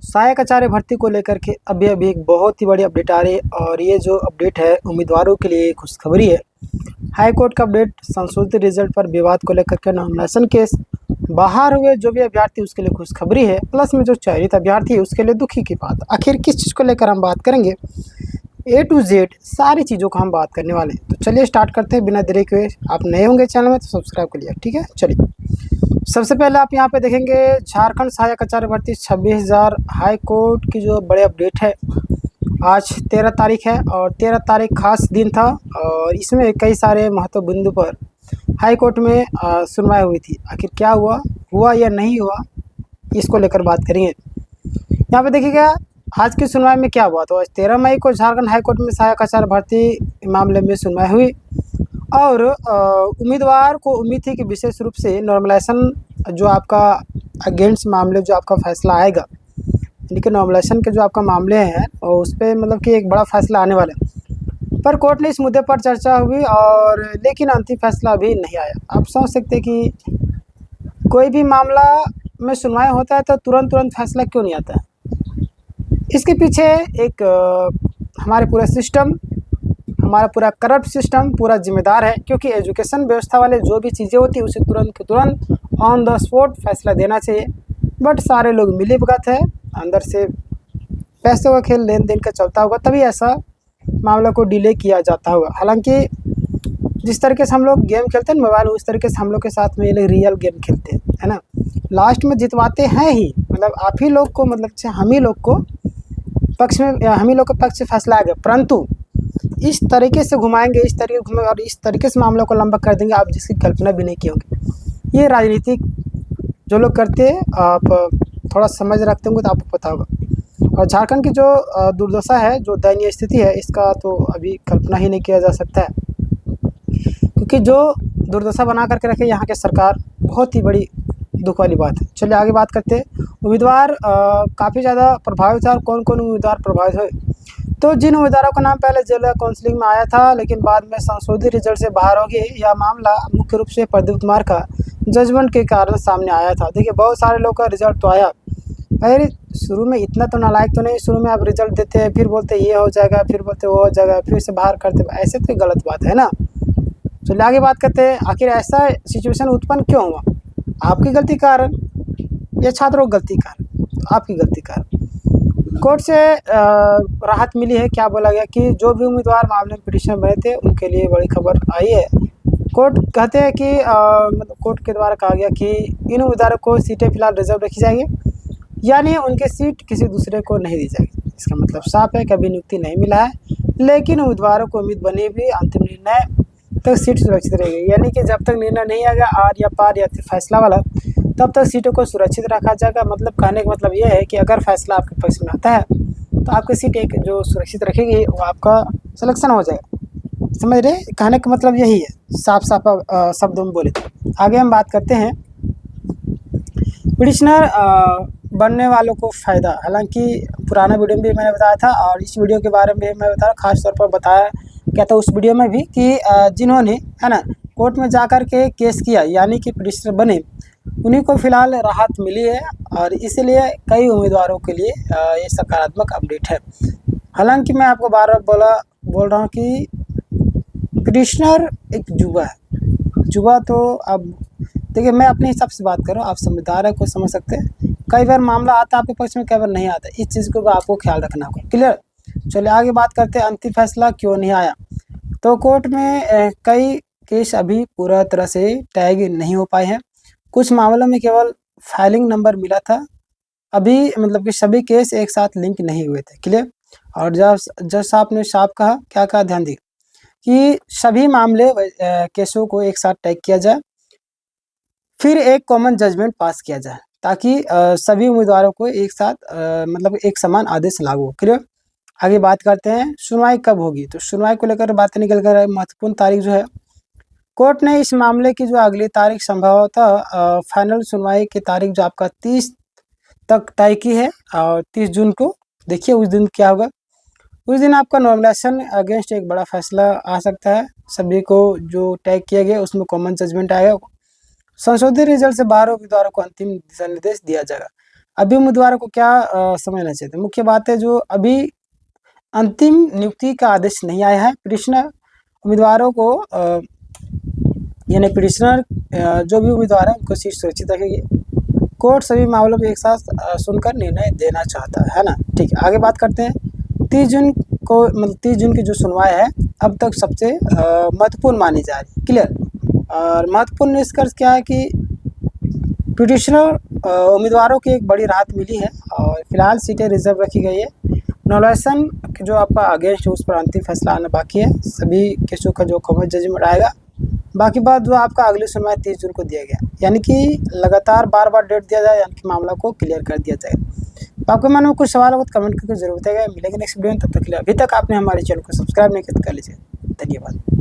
सहायक आचार्य भर्ती को लेकर के अभी एक बहुत ही बड़ी अपडेट आ रही है और ये जो अपडेट है उम्मीदवारों के लिए खुशखबरी है। हाई कोर्ट का अपडेट संशोधित रिजल्ट पर विवाद को लेकर के नॉमिनेशन केस बाहर हुए जो भी अभ्यर्थी उसके लिए खुशखबरी है, प्लस में जो चयनित अभ्यर्थी है उसके लिए दुखी की बात। आखिर किस चीज़ को लेकर हम बात करेंगे, A to Z सारी चीज़ों का हम बात करने वाले हैं। तो चलिए स्टार्ट करते हैं बिना देरी के। आप नए होंगे चैनल में तो सब्सक्राइब करिए, ठीक है। चलिए सबसे पहले आप यहाँ पे देखेंगे झारखंड सहायक आचार्य भर्ती 26,000 हाई कोर्ट की जो बड़े अपडेट है। आज 13 तारीख है और 13 तारीख खास दिन था और इसमें कई सारे महत्व बिंदु पर हाई कोर्ट में सुनवाई हुई थी। आखिर क्या हुआ या नहीं हुआ, इसको लेकर बात करेंगे। यहाँ पे देखिएगा आज की सुनवाई में क्या हुआ। तो आज 13 मई को झारखंड हाई कोर्ट में सहायक आचार्य भर्ती मामले में सुनवाई हुई और उम्मीदवार को उम्मीद थी कि विशेष रूप से नॉर्मलाइजेशन जो आपका अगेंस्ट मामले जो आपका फैसला आएगा, यानी कि नॉर्मलाइजेशन के जो आपका मामले हैं और उस पर मतलब कि एक बड़ा फैसला आने वाला है। पर कोर्ट ने इस मुद्दे पर चर्चा हुई और लेकिन अंतिम फैसला अभी नहीं आया। आप समझ सकते हैं कि कोई भी मामला में सुनवाई होता है तो तुरंत फैसला क्यों नहीं आता है। इसके पीछे एक हमारे पूरा सिस्टम, हमारा पूरा करप्ट सिस्टम पूरा जिम्मेदार है, क्योंकि एजुकेशन व्यवस्था वाले जो भी चीज़ें होती है उसे तुरंत ऑन द स्पॉट फैसला देना चाहिए। बट सारे लोग मिलीभगत है, अंदर से पैसों का खेल लेन देन का चलता होगा, तभी ऐसा मामला को डिले किया जाता होगा। हालांकि जिस तरीके से हम लोग गेम खेलते हैं मोबाइल, उस तरीके से हम लोग के साथ में ये लोग रियल गेम खेलते हैं, है ना। लास्ट में जितवाते हैं ही, मतलब आप ही लोग को, मतलब हम ही लोग को पक्ष में, हम ही लोग के पक्ष से फैसला आएगा, परंतु इस तरीके से घुमाएंगे, इस तरीके घुमाएंगे और इस तरीके से मामलों को लंबा कर देंगे आप जिसकी कल्पना भी नहीं की होंगे। ये राजनीतिक जो लोग करते हैं, आप थोड़ा समझ रखते होंगे तो आपको पता होगा। और झारखंड की जो दुर्दशा है, जो दयनीय स्थिति है, इसका तो अभी कल्पना ही नहीं किया जा सकता है, क्योंकि जो दुर्दशा बना करके रखे यहाँ के सरकार, बहुत ही बड़ी दुख वाली बात है। चलिए आगे बात करते हैं। उम्मीदवार काफ़ी ज़्यादा प्रभावित है और कौन कौन उम्मीदवार प्रभावित हुए। तो जिन उम्मीदवारों का नाम पहले जिला काउंसिलिंग में आया था लेकिन बाद में संशोधित रिजल्ट से बाहर हो गए, यह मामला मुख्य रूप से प्रदीप कुमार का जजमेंट के कारण सामने आया था। देखिए बहुत सारे लोग का रिजल्ट तो आया, पहले शुरू में इतना तो नालायक तो नहीं, शुरू में आप रिजल्ट देते हैं फिर बोलते ये हो जाएगा, फिर बोलते वो हो जाएगा, फिर से बाहर करते, ऐसे तो गलत बात है ना। चलिए आगे बात करते हैं, आखिर ऐसा सिचुएशन उत्पन्न क्यों हुआ, आपकी गलती कारण या छात्रों की गलती कारण? आपकी गलती कारण। कोर्ट से राहत मिली है। क्या बोला गया कि जो भी उम्मीदवार मामले में पिटिशनर बने थे उनके लिए बड़ी खबर आई है। कोर्ट कहते हैं कि मतलब कोर्ट के द्वारा कहा गया कि इन उम्मीदवारों को सीटें फिलहाल रिजर्व रखी जाएंगी, यानी उनके सीट किसी दूसरे को नहीं दी जाएगी। इसका मतलब साफ है कि अभी नियुक्ति नहीं मिला है, लेकिन उम्मीदवारों को उम्मीद बनी भी अंतिम निर्णय तक सीट सुरक्षित रहेगी। यानी कि जब तक निर्णय नहीं आएगा आर या पार या फैसला वाला, तब तक सीटों को सुरक्षित रखा जाएगा। मतलब कहने का मतलब यह है कि अगर फैसला आपके पक्ष में आता है तो आपकी सीट एक जो सुरक्षित रखेगी वो आपका सिलेक्शन हो जाएगा। समझ रहे, कहने का मतलब यही है, साफ शब्दों में बोले तो। आगे हम बात करते हैं पिटिशनर बनने वालों को फ़ायदा। हालांकि पुराना वीडियो में भी मैंने बताया था और इस वीडियो के बारे में मैं बता रहा, खास तौर पर बताया क्या था उस वीडियो में भी कि जिन्होंने, है ना, कोर्ट में जाकर के केस किया यानी कि पिटिशनर बने, उन्हीं को फिलहाल राहत मिली है और इसीलिए कई उम्मीदवारों के लिए ये सकारात्मक अपडेट है। हालांकि मैं आपको बार बार बोल रहा हूँ कि पिटिशनर एक जुआ है। जुआ तो अब देखिए, मैं अपने हिसाब से बात कर रहा हूँ, आप समझदार है, कुछ समझ सकते हैं। कई बार मामला आता है आपके पक्ष में, कई बार नहीं आता, इस चीज़ को आपको ख्याल रखना होगा। क्लियर। चलिए आगे बात करते हैं, अंतिम फैसला क्यों नहीं आया। तो कोर्ट में कई केस अभी पूरा तरह से टैग नहीं हो पाए हैं। कुछ मामलों में केवल फाइलिंग नंबर मिला था, अभी मतलब कि सभी केस एक साथ लिंक नहीं हुए थे। क्लियर। और जज साहब ने साफ कहा, क्या कहा, ध्यान दी कि सभी मामले केसों को एक साथ टैग किया जाए, फिर एक कॉमन जजमेंट पास किया जाए ताकि सभी उम्मीदवारों को एक साथ मतलब एक समान आदेश लागू हो। क्लियर। आगे बात करते हैं सुनवाई कब होगी। तो सुनवाई को लेकर बातें निकल कर महत्वपूर्ण तारीख जो है, कोर्ट ने इस मामले की जो अगली तारीख संभवतः फाइनल सुनवाई की तारीख जो आपका 30 तक तय की है और 30 जून को। देखिए उस दिन क्या होगा, उस दिन आपका नॉमिनेशन अगेंस्ट एक बड़ा फैसला आ सकता है। सभी को जो टैग किया गया उसमें कॉमन जजमेंट आएगा, संशोधित रिजल्ट से बाहर उम्मीदवारों को अंतिम दिशा निर्देश दिया जाएगा। अभी उम्मीदवारों को क्या समझना चाहिए? तो मुख्य बात है जो अभी अंतिम नियुक्ति का आदेश नहीं आया है। पिटिशनर उम्मीदवारों को यानी पिटिशनर जो भी उम्मीदवार है उनको सीट सुरक्षित रखेगी। कोर्ट सभी मामलों को एक साथ सुनकर निर्णय देना चाहता है ना। ठीक है, आगे बात करते हैं। 30 जून को मतलब 30 जून की जो सुनवाई है अब तक सबसे महत्वपूर्ण मानी जा रही है। क्लियर। और महत्वपूर्ण निष्कर्ष क्या है कि पिटिशनर उम्मीदवारों की एक बड़ी राहत मिली है और फिलहाल सीटें रिजर्व रखी गई है। नॉमिनेशन जो आपका अगेंस्ट है उस पर अंतिम फैसला आना बाकी है। सभी केसों का जो कॉमन जजमेंट आएगा, बाकी बात जो आपका अगली सुनवाई 30 जून को दिया गया, यानी कि लगातार बार डेट दिया जाए, यानी कि मामला को क्लियर कर दिया जाए। तो आपके मन में कुछ सवाल हो तो कमेंट करके जरूर बताइएगा। मिलेंगे नेक्स्ट वीडियो में, तब तक के लिए अभी तक आपने हमारे चैनल को सब्सक्राइब नहीं किया तो कर लीजिए। धन्यवाद।